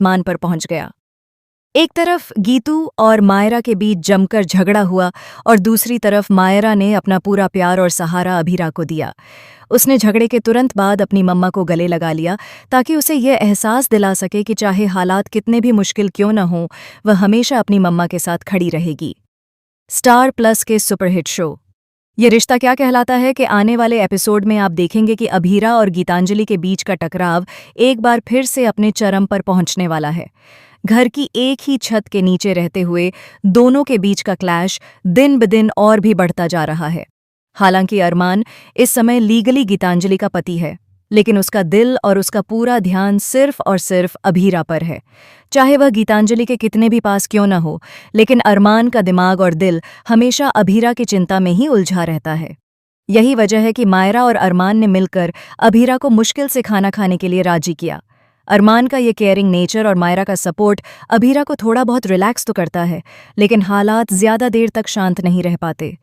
आसमान पर पहुंच गया। एक तरफ गीतू और मायरा के बीच जमकर झगड़ा हुआ और दूसरी तरफ मायरा ने अपना पूरा प्यार और सहारा अभीरा को दिया। उसने झगड़े के तुरंत बाद अपनी मम्मा को गले लगा लिया ताकि उसे यह एहसास दिला सके कि चाहे हालात कितने भी मुश्किल क्यों न हों, वह हमेशा अपनी मम्मा के साथ खड़ी रहेगी। स्टार प्लस के सुपरहिट शो ये रिश्ता क्या कहलाता है कि आने वाले एपिसोड में आप देखेंगे कि अभीरा और गीतांजलि के बीच का टकराव एक बार फिर से अपने चरम पर पहुंचने वाला है। घर की एक ही छत के नीचे रहते हुए दोनों के बीच का क्लैश दिन ब दिन और भी बढ़ता जा रहा है। हालांकि अरमान इस समय लीगली गीतांजलि का पति है, लेकिन उसका दिल और उसका पूरा ध्यान सिर्फ और सिर्फ अभीरा पर है। चाहे वह गीतांजलि के कितने भी पास क्यों न हो, लेकिन अरमान का दिमाग और दिल हमेशा अभीरा की चिंता में ही उलझा रहता है। यही वजह है कि मायरा और अरमान ने मिलकर अभीरा को मुश्किल से खाना खाने के लिए राजी किया। अरमान का ये केयरिंग नेचर और मायरा का सपोर्ट अभीरा को थोड़ा बहुत रिलैक्स तो करता है, लेकिन हालात ज्यादा देर तक शांत नहीं रह पाते,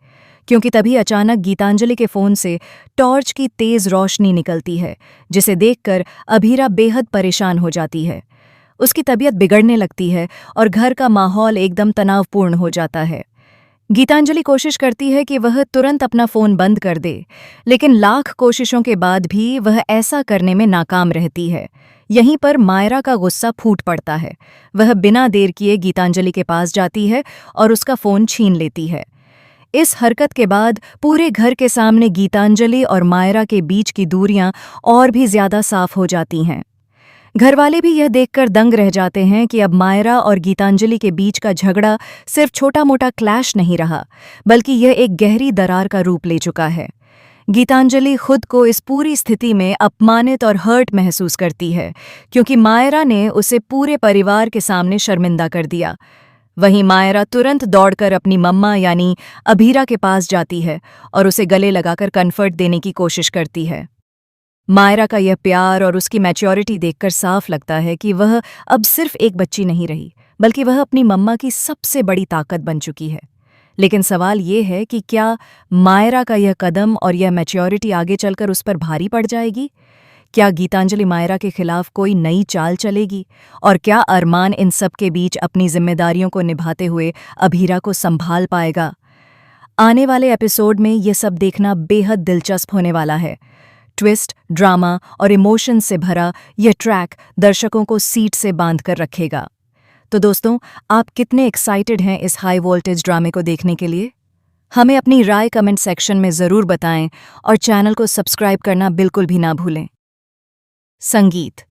क्योंकि तभी अचानक गीतांजलि के फोन से टॉर्च की तेज रोशनी निकलती है, जिसे देखकर अभीरा बेहद परेशान हो जाती है। उसकी तबीयत बिगड़ने लगती है और घर का माहौल एकदम तनावपूर्ण हो जाता है। गीतांजलि कोशिश करती है कि वह तुरंत अपना फोन बंद कर दे, लेकिन लाख कोशिशों के बाद भी वह ऐसा करने में नाकाम रहती है। यहीं पर मायरा का गुस्सा फूट पड़ता है। वह बिना देर किए गीतांजलि के पास जाती है और उसका फोन छीन लेती है। इस हरकत के बाद पूरे घर के सामने गीतांजलि और मायरा के बीच की दूरियां और भी ज्यादा साफ हो जाती हैं। घरवाले भी यह देखकर दंग रह जाते हैं कि अब मायरा और गीतांजलि के बीच का झगड़ा सिर्फ छोटा-मोटा क्लैश नहीं रहा, बल्कि यह एक गहरी दरार का रूप ले चुका है। गीतांजलि खुद को इस पूरी स्थिति में अपमानित और हर्ट महसूस करती है, क्योंकि मायरा ने उसे पूरे परिवार के सामने शर्मिंदा कर दिया। वहीं मायरा तुरंत दौड़कर अपनी मम्मा यानी अभीरा के पास जाती है और उसे गले लगाकर कंफर्ट देने की कोशिश करती है। मायरा का यह प्यार और उसकी मैच्योरिटी देखकर साफ लगता है कि वह अब सिर्फ एक बच्ची नहीं रही, बल्कि वह अपनी मम्मा की सबसे बड़ी ताकत बन चुकी है। लेकिन सवाल ये है कि क्या मायरा का यह कदम और यह मैच्योरिटी आगे चलकर उस पर भारी पड़ जाएगी? क्या गीतांजलि मायरा के खिलाफ कोई नई चाल चलेगी? और क्या अरमान इन सब के बीच अपनी जिम्मेदारियों को निभाते हुए अभीरा को संभाल पाएगा? आने वाले एपिसोड में यह सब देखना बेहद दिलचस्प होने वाला है। ट्विस्ट, ड्रामा और इमोशन से भरा यह ट्रैक दर्शकों को सीट से बांध कर रखेगा। तो दोस्तों, आप कितने एक्साइटेड हैं इस हाई वोल्टेज ड्रामे को देखने के लिए? हमें अपनी राय कमेंट सेक्शन में ज़रूर बताएं और चैनल को सब्सक्राइब करना बिल्कुल भी ना भूलें। संगीत